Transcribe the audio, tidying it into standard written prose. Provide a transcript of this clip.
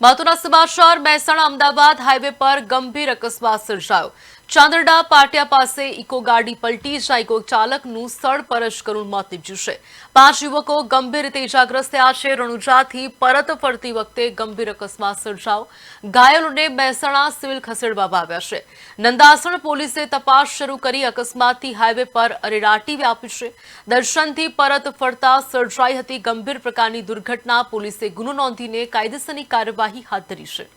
મહત્વના સમાચાર મહેસાણા અમદાવાદ હાઈવે પર ગંભીર અકસ્માત સર્જાયો। ચાંદરડા પાટિયા પાસે ઇકો ગાડી પલટી જતા ઇકો ચાલકનું સ્થળ પર જ કરુણ મોત નીપજ્યું છે। 5 યુવકો ગંભીર રીતે ઇજાગ્રસ્ત થયા છે। રણુજાથી પરત ફરતી વખતે ગંભીર અકસ્માત સર્જાયો। ઘાયલોને મહેસાણા સિવિલ ખસેડવામાં આવ્યા છે। નંદાસણ પોલીસે તપાસ શરૂ કરી અકસ્માતથી હાઈવે પર અરેરાટી વ્યાપી છે। દર્શનથી પરત ફરતા સર્જાઈ હતી ગંભીર પ્રકારની દુર્ઘટના। પોલીસે ગુનો નોંધીને કાયદેસરની કાર્યવાહી હાથ ધરી છે।